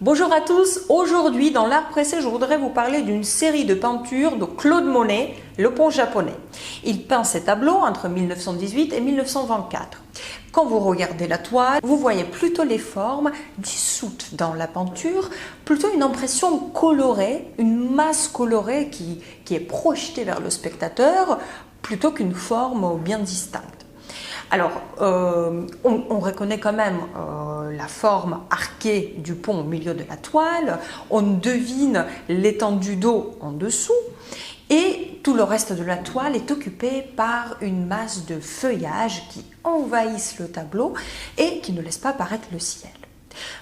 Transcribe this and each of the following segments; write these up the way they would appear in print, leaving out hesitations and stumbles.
Bonjour à tous, aujourd'hui dans l'art pressé, je voudrais vous parler d'une série de peintures de Claude Monet, le pont japonais. Il peint ses tableaux entre 1918 et 1924. Quand vous regardez la toile, vous voyez plutôt les formes dissoutes dans la peinture, plutôt une impression colorée, une masse colorée qui est projetée vers le spectateur, plutôt qu'une forme bien distincte. Alors, on reconnaît quand même la forme arquée du pont au milieu de la toile, on devine l'étendue d'eau en dessous, et tout le reste de la toile est occupé par une masse de feuillage qui envahissent le tableau et qui ne laisse pas apparaître le ciel.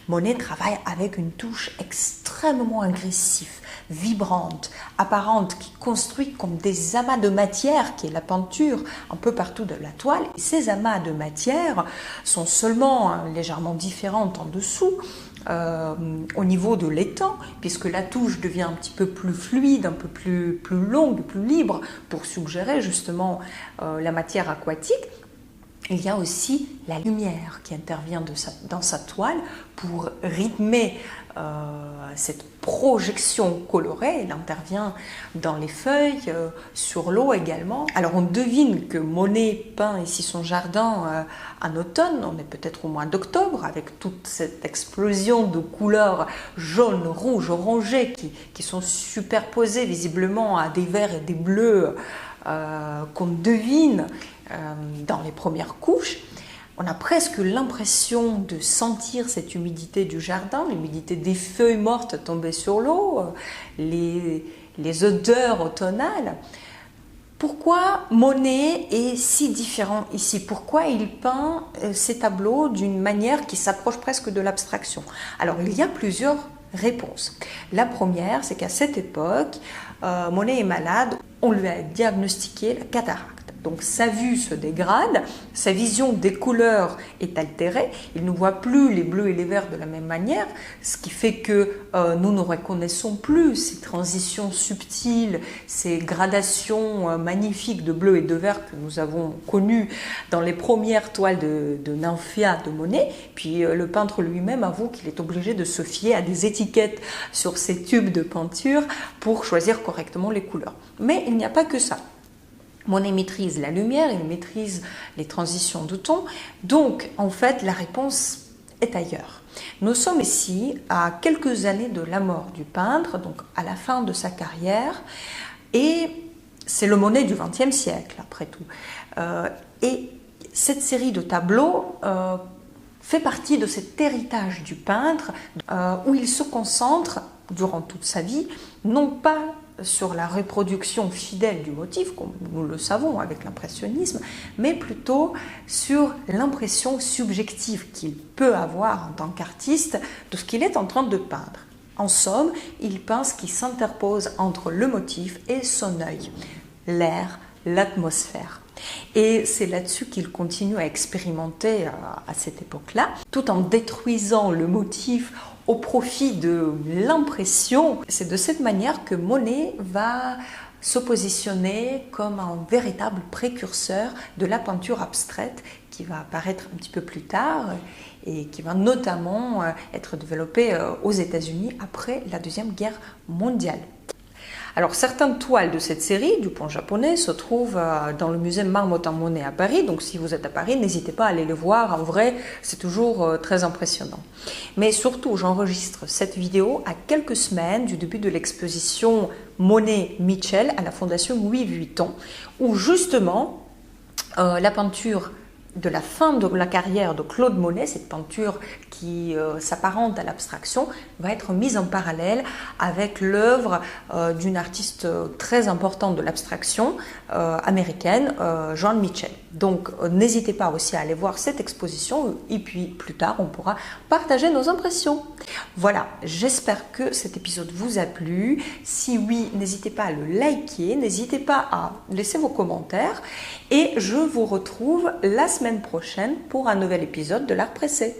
Monet travaille avec une touche extrêmement agressive, vibrante, apparente, qui construit comme des amas de matière, qui est la peinture un peu partout de la toile. Et ces amas de matière sont seulement légèrement différentes en dessous, au niveau de l'étang, puisque la touche devient un petit peu plus fluide, un peu plus longue, plus libre, pour suggérer justement la matière aquatique. Il y a aussi la lumière qui intervient dans sa toile pour rythmer cette projection colorée. Elle intervient dans les feuilles, sur l'eau également. Alors on devine que Monet peint ici son jardin en automne, on est peut-être au mois d'octobre, avec toute cette explosion de couleurs jaunes, rouges, orangées qui sont superposées visiblement à des verts et des bleus qu'on devine dans les premières couches. On a presque l'impression de sentir cette humidité du jardin, l'humidité des feuilles mortes tombées sur l'eau, les odeurs automnales. Pourquoi Monet est si différent ici? Pourquoi il peint ces tableaux d'une manière qui s'approche presque de l'abstraction? Alors il y a plusieurs réponses. La première, c'est qu'à cette époque, Monet est malade, on lui a diagnostiqué la cataracte. Donc sa vue se dégrade, sa vision des couleurs est altérée, il ne voit plus les bleus et les verts de la même manière, ce qui fait que nous ne reconnaissons plus ces transitions subtiles, ces gradations magnifiques de bleu et de vert que nous avons connues dans les premières toiles de Nymphéa de Monet. Puis le peintre lui-même avoue qu'il est obligé de se fier à des étiquettes sur ces tubes de peinture pour choisir correctement les couleurs. Mais il n'y a pas que ça. Monet maîtrise la lumière, il maîtrise les transitions de ton, donc en fait la réponse est ailleurs. Nous sommes ici à quelques années de la mort du peintre, donc à la fin de sa carrière, et c'est le Monet du XXe siècle après tout. Et cette série de tableaux fait partie de cet héritage du peintre où il se concentre durant toute sa vie, non pas sur la reproduction fidèle du motif, comme nous le savons avec l'impressionnisme, mais plutôt sur l'impression subjective qu'il peut avoir en tant qu'artiste de ce qu'il est en train de peindre. En somme, il peint ce qui s'interpose entre le motif et son œil, l'air, l'atmosphère. Et c'est là-dessus qu'il continue à expérimenter à cette époque-là, tout en détruisant le motif au profit de l'impression. C'est de cette manière que Monet va se positionner comme un véritable précurseur de la peinture abstraite qui va apparaître un petit peu plus tard et qui va notamment être développée aux États-Unis après la Deuxième Guerre mondiale. Alors certaines toiles de cette série du pont japonais se trouvent dans le musée Marmottan-Monet à Paris, donc si vous êtes à Paris, n'hésitez pas à aller le voir, en vrai c'est toujours très impressionnant. Mais surtout j'enregistre cette vidéo à quelques semaines du début de l'exposition Monet-Mitchell à la Fondation Louis Vuitton, où justement la peinture de la fin de la carrière de Claude Monet, cette peinture qui s'apparente à l'abstraction, va être mise en parallèle avec l'œuvre d'une artiste très importante de l'abstraction américaine, Joan Mitchell. Donc n'hésitez pas aussi à aller voir cette exposition et puis plus tard on pourra partager nos impressions. Voilà, j'espère que cet épisode vous a plu. Si oui, n'hésitez pas à le liker, n'hésitez pas à laisser vos commentaires et je vous retrouve la semaine prochaine pour un nouvel épisode de l'Art Pressé.